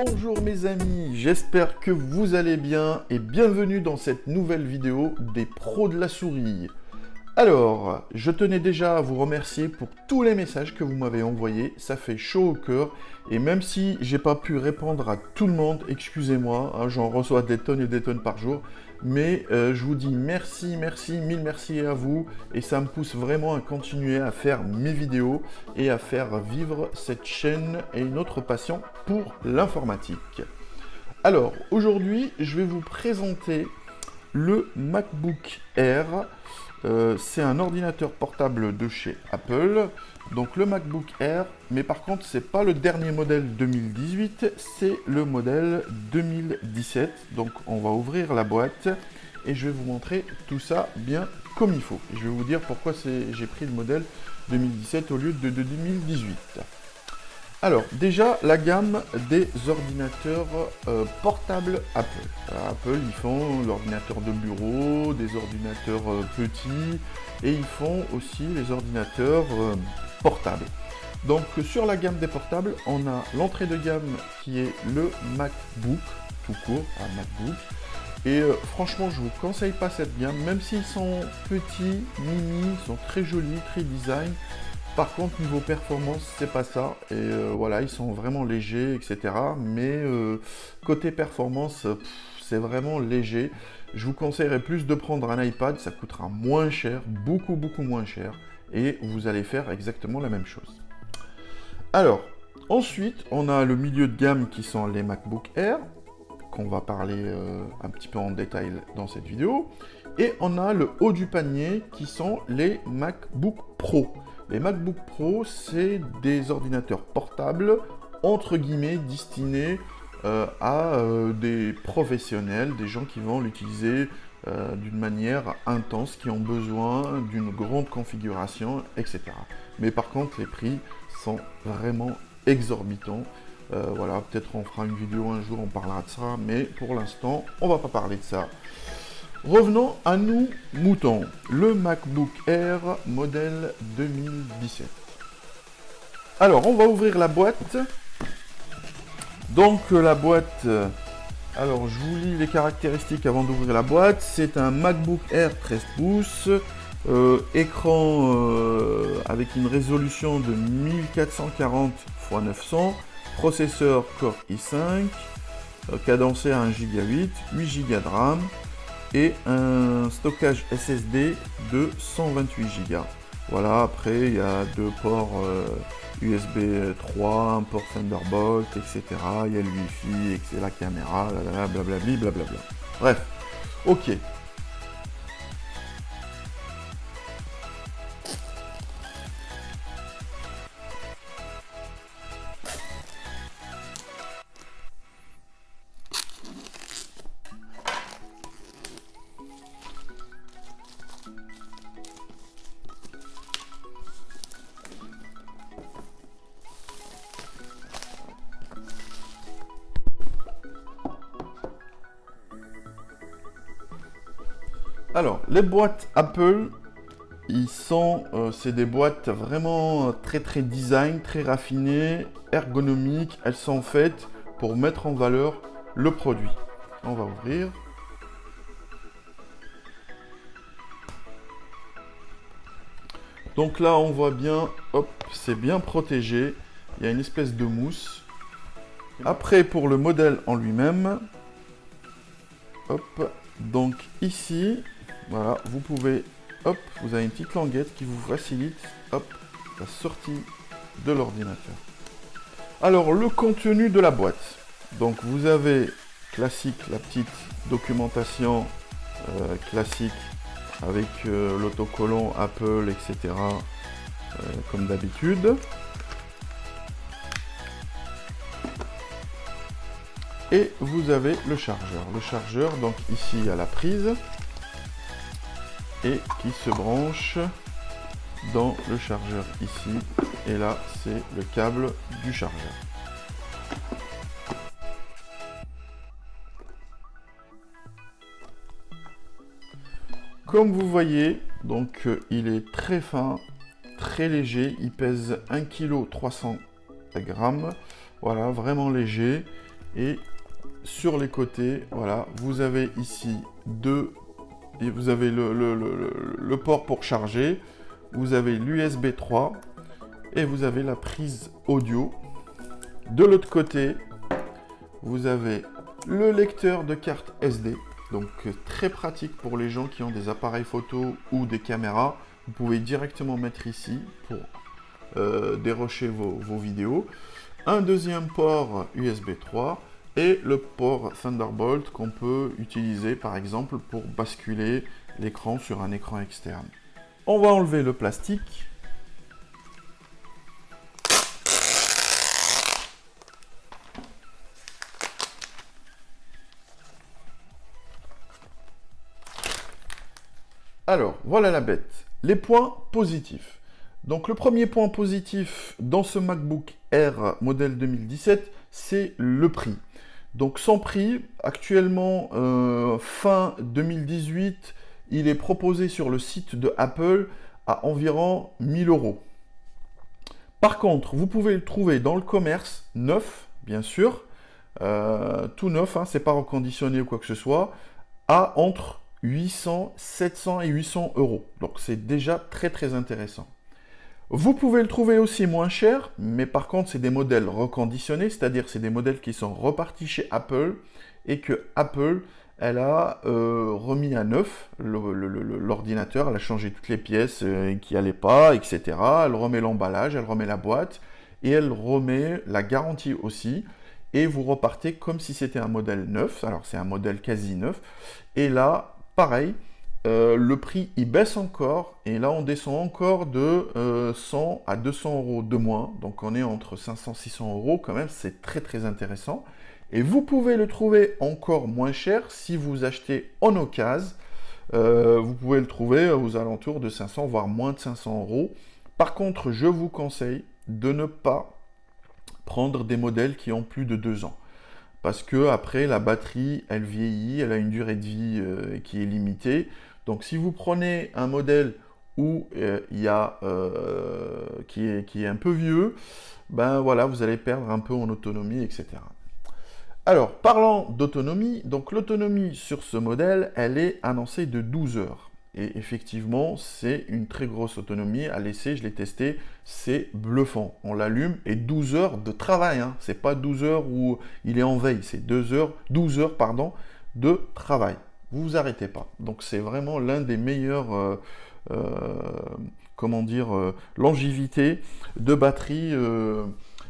Bonjour mes amis, j'espère que vous allez bien et bienvenue dans cette nouvelle vidéo des pros de la souris. Alors, je tenais déjà à vous remercier pour tous les messages que vous m'avez envoyés, ça fait chaud au cœur et même si j'ai pas pu répondre à tout le monde, excusez-moi, hein, j'en reçois des tonnes et des tonnes par jour, mais je vous dis merci, mille merci à vous et ça me pousse vraiment à continuer à faire mes vidéos et à faire vivre cette chaîne et notre passion pour l'informatique. Alors, aujourd'hui, je vais vous présenter le MacBook Air. C'est un ordinateur portable de chez Apple, donc le MacBook Air, mais par contre c'est pas le dernier modèle 2018, c'est le modèle 2017. Donc on va ouvrir la boîte et je vais vous montrer tout ça bien comme il faut. Et je vais vous dire pourquoi j'ai pris le modèle 2017 au lieu de 2018. Alors, déjà, la gamme des ordinateurs portables Apple. Apple, ils font l'ordinateur de bureau, des ordinateurs petits, et ils font aussi les ordinateurs portables. Donc, sur la gamme des portables, on a l'entrée de gamme qui est le MacBook, tout court, un MacBook. Et franchement, je ne vous conseille pas cette gamme, même s'ils sont petits, mini, ils sont très jolis, très design. Par contre, niveau performance, c'est pas ça. Et voilà, ils sont vraiment légers, etc. Mais côté performance, c'est vraiment léger. Je vous conseillerais plus de prendre un iPad, ça coûtera moins cher, beaucoup moins cher. Et vous allez faire exactement la même chose. Alors, ensuite, on a le milieu de gamme qui sont les MacBook Air, qu'on va parler un petit peu en détail dans cette vidéo. Et on a le haut du panier qui sont les MacBook Pro. Les MacBook Pro, c'est des ordinateurs portables, entre guillemets, destinés à des professionnels, des gens qui vont l'utiliser d'une manière intense, qui ont besoin d'une grande configuration, etc. Mais par contre, les prix sont vraiment exorbitants. Voilà, peut-être on fera une vidéo un jour, on parlera de ça, mais pour l'instant, on va pas parler de ça. Revenons à nous, moutons. Le MacBook Air modèle 2017. Alors, on va ouvrir la boîte. Donc, la boîte... alors, je vous lis les caractéristiques avant d'ouvrir la boîte. C'est un MacBook Air 13 pouces. Écran avec une résolution de 1440 x 900. Processeur Core i5. Cadencé à 1 Go 8 Go de RAM. Et un stockage SSD de 128 Go. Voilà, après il y a deux ports USB 3, un port Thunderbolt, etc. Il y a le Wi-Fi, c'est la caméra, blablabla. Bref, ok. Alors, les boîtes Apple, c'est des boîtes vraiment très design, très raffinées, ergonomiques. Elles sont faites pour mettre en valeur le produit. On va ouvrir. Donc là, on voit bien, hop, c'est bien protégé. Il y a une espèce de mousse. Après, pour le modèle en lui-même, hop, donc ici, voilà, vous pouvez, hop, vous avez une petite languette qui vous facilite, hop, la sortie de l'ordinateur. Alors, le contenu de la boîte. Donc, vous avez, classique, la petite documentation classique avec l'autocollant Apple, etc. Comme d'habitude. Et vous avez le chargeur. Le chargeur, donc ici, il y a la prise. Et qui se branche dans le chargeur ici. Et là, c'est le câble du chargeur. Comme vous voyez, donc il est très fin, très léger. Il pèse 1 kg 300 g. Voilà, vraiment léger. Et sur les côtés, voilà, vous avez ici et vous avez le port pour charger, vous avez l'USB 3 et vous avez la prise audio. De l'autre côté, vous avez le lecteur de carte SD, donc très pratique pour les gens qui ont des appareils photo ou des caméras. Vous pouvez directement mettre ici pour dérocher vos vidéos. Un deuxième port USB 3 et le port Thunderbolt qu'on peut utiliser par exemple pour basculer l'écran sur un écran externe. On va enlever le plastique. Alors, voilà la bête. Les points positifs. Donc, le premier point positif dans ce MacBook Air modèle 2017, c'est le prix. Donc, son prix, actuellement, fin 2018, il est proposé sur le site de Apple à environ 1000 €. Par contre, vous pouvez le trouver dans le commerce, neuf, bien sûr, tout neuf, hein, c'est pas reconditionné ou quoi que ce soit, à entre 800, 700 et 800 €. Donc c'est déjà très très intéressant. Vous pouvez le trouver aussi moins cher, mais par contre c'est des modèles reconditionnés, c'est-à-dire c'est des modèles qui sont repartis chez Apple et que Apple elle a remis à neuf l'ordinateur, elle a changé toutes les pièces qui n'allaient pas, etc. Elle remet l'emballage, elle remet la boîte et elle remet la garantie aussi. Et vous repartez comme si c'était un modèle neuf. Alors c'est un modèle quasi neuf. Et là, pareil, le prix il baisse encore. Et là on descend encore de 100 à 200 € de moins. Donc on est entre 500 et 600 € quand même. C'est très très intéressant. Et vous pouvez le trouver encore moins cher si vous achetez en occasion. Vous pouvez le trouver aux alentours de 500, voire moins de 500 €. Par contre, je vous conseille de ne pas prendre des modèles qui ont plus de 2 ans. Parce que après, la batterie, elle vieillit, elle a une durée de vie qui est limitée. Donc si vous prenez un modèle où qui est un peu vieux, ben voilà, vous allez perdre un peu en autonomie, etc. Alors, parlant d'autonomie, donc l'autonomie sur ce modèle, elle est annoncée de 12 heures. Et effectivement, c'est une très grosse autonomie. À l'essai, je l'ai testé, c'est bluffant. On l'allume et 12 heures de travail. Hein. C'est pas 12 heures où il est en veille, c'est 12 heures de travail. Vous vous arrêtez pas. Donc c'est vraiment l'un des meilleurs, longévité de batterie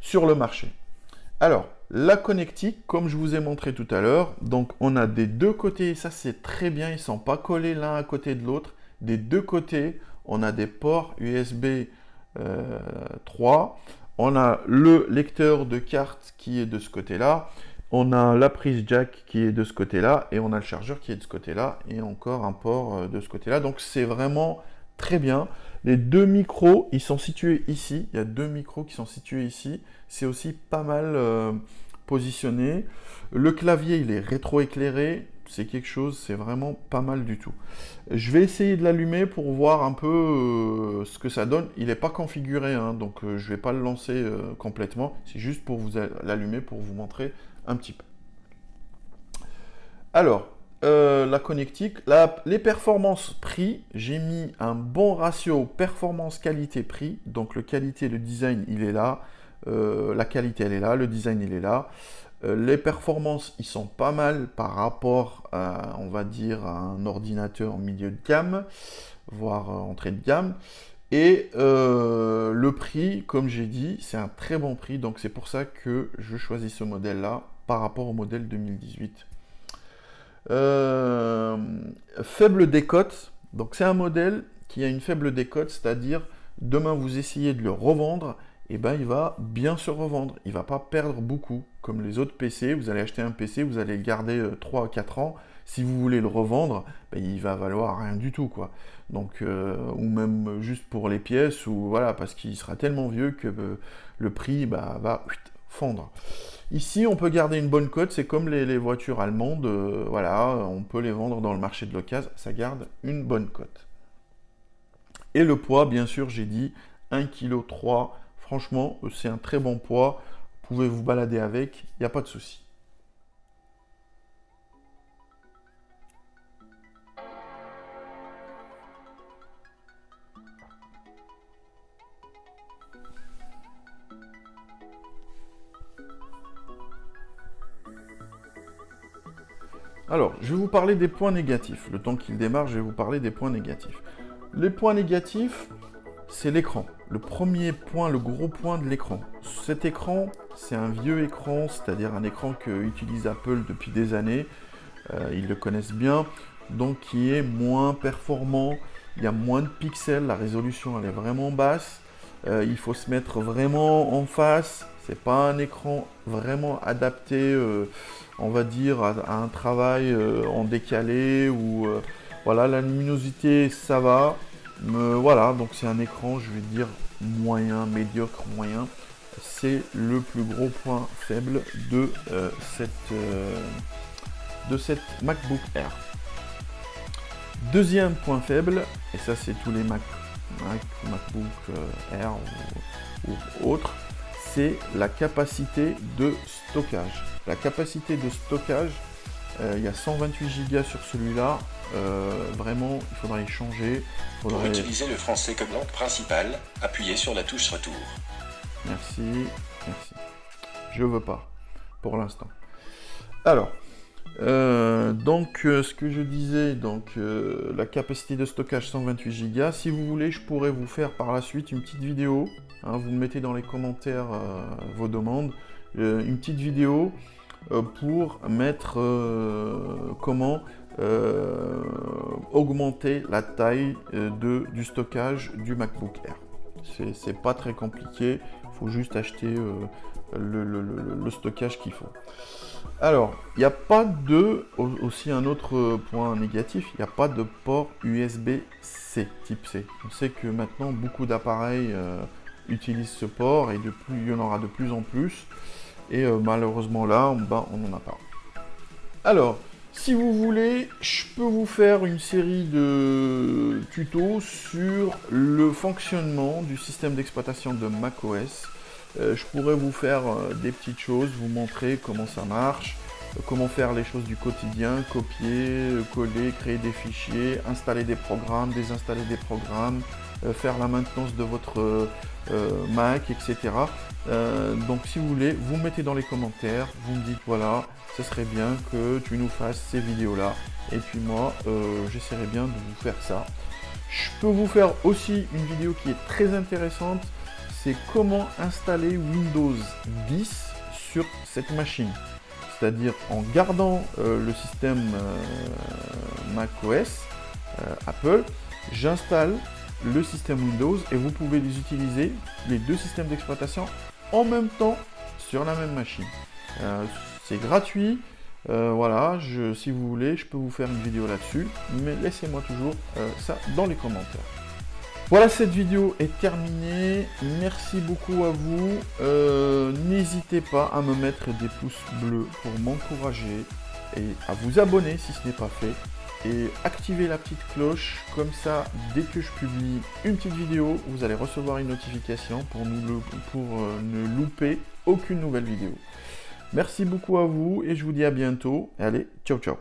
sur le marché. Alors, la connectique, comme je vous ai montré tout à l'heure, donc on a des deux côtés, ça c'est très bien, ils ne sont pas collés l'un à côté de l'autre. Des deux côtés, on a des ports USB 3, on a le lecteur de carte qui est de ce côté-là, on a la prise jack qui est de ce côté-là, et on a le chargeur qui est de ce côté-là, et encore un port de ce côté-là. Donc c'est vraiment très bien. Les deux micros, ils sont situés ici. Il y a deux micros qui sont situés ici. C'est aussi pas mal positionné. Le clavier, il est rétroéclairé. C'est quelque chose, c'est vraiment pas mal du tout. Je vais essayer de l'allumer pour voir un peu ce que ça donne. Il n'est pas configuré, hein, donc je ne vais pas le lancer complètement. C'est juste pour vous l'allumer, pour vous montrer un petit peu. Alors, la connectique, les performances prix, j'ai mis un bon ratio performance qualité-prix. Donc le qualité, le design, il est là. La qualité, elle est là. Le design, il est là. Les performances, ils sont pas mal par rapport à, on va dire, à un ordinateur en milieu de gamme, voire entrée de gamme. Et le prix, comme j'ai dit, c'est un très bon prix. Donc c'est pour ça que je choisis ce modèle-là par rapport au modèle 2018. Faible décote, donc c'est un modèle qui a une faible décote, c'est-à-dire demain vous essayez de le revendre, et ben il va bien se revendre, il va pas perdre beaucoup comme les autres PC. Vous allez acheter un PC, vous allez le garder 3 à 4 ans, si vous voulez le revendre, ben, il va valoir rien du tout quoi. Donc ou même juste pour les pièces, ou voilà, parce qu'il sera tellement vieux que le prix va fondre. Ici, on peut garder une bonne cote, c'est comme les voitures allemandes, voilà, on peut les vendre dans le marché de l'occasion, ça garde une bonne cote. Et le poids, bien sûr, j'ai dit 1,3 kg, franchement, c'est un très bon poids, vous pouvez vous balader avec, il n'y a pas de souci. Alors, je vais vous parler des points négatifs. Le temps qu'il démarre, je vais vous parler des points négatifs. Les points négatifs, c'est l'écran. Le premier point, le gros point de l'écran. Cet écran, c'est un vieux écran, c'est-à-dire un écran que utilise Apple depuis des années. Ils le connaissent bien, donc qui est moins performant. Il y a moins de pixels, la résolution elle est vraiment basse. Il faut se mettre vraiment en face. C'est pas un écran vraiment adapté, on va dire, à un travail en décalé ou voilà, la luminosité ça va. Voilà, donc c'est un écran, je vais dire moyen, médiocre, moyen. C'est le plus gros point faible de cette MacBook Air. Deuxième point faible, et ça c'est tous les MacBook Air ou autres, c'est la capacité de stockage. La capacité de stockage, il y a 128 Go sur celui-là. Vraiment, il faudrait y changer. Pour utiliser le français comme langue principale, appuyez sur la touche retour. Merci, merci. Je veux pas, pour l'instant. Alors, ce que je disais, la capacité de stockage 128 Go. Si vous voulez, je pourrais vous faire par la suite une petite vidéo. Hein, vous me mettez dans les commentaires vos demandes. Une petite vidéo pour mettre comment augmenter la taille du stockage du MacBook Air. C'est pas très compliqué, il faut juste acheter le stockage qu'il faut. Alors, il n'y a pas aussi un autre point négatif, il n'y a pas de port USB-C, type C. On sait que maintenant beaucoup d'appareils utilisent ce port et il y en aura de plus en plus. Et malheureusement là, on n'en a pas. Alors, si vous voulez, je peux vous faire une série de tutos sur le fonctionnement du système d'exploitation de macOS. Je pourrais vous faire des petites choses, vous montrer comment ça marche, comment faire les choses du quotidien, copier, coller, créer des fichiers, installer des programmes, désinstaller des programmes, faire la maintenance de votre Mac, etc. Donc si vous voulez, vous mettez dans les commentaires, vous me dites voilà, ce serait bien que tu nous fasses ces vidéos là, et puis moi j'essaierai bien de vous faire ça. Je peux vous faire aussi une vidéo qui est très intéressante, c'est comment installer Windows 10 sur cette machine. C'est-à-dire en gardant le système macOS Apple, j'installe le système Windows et vous pouvez les utiliser, les deux systèmes d'exploitation en même temps sur la même machine. C'est gratuit, voilà, si vous voulez, je peux vous faire une vidéo là-dessus, mais laissez-moi toujours ça dans les commentaires. Voilà, cette vidéo est terminée, merci beaucoup à vous, n'hésitez pas à me mettre des pouces bleus pour m'encourager et à vous abonner si ce n'est pas fait. Et activez la petite cloche, comme ça, dès que je publie une petite vidéo, vous allez recevoir une notification pour ne louper aucune nouvelle vidéo. Merci beaucoup à vous et je vous dis à bientôt. Allez, ciao ciao.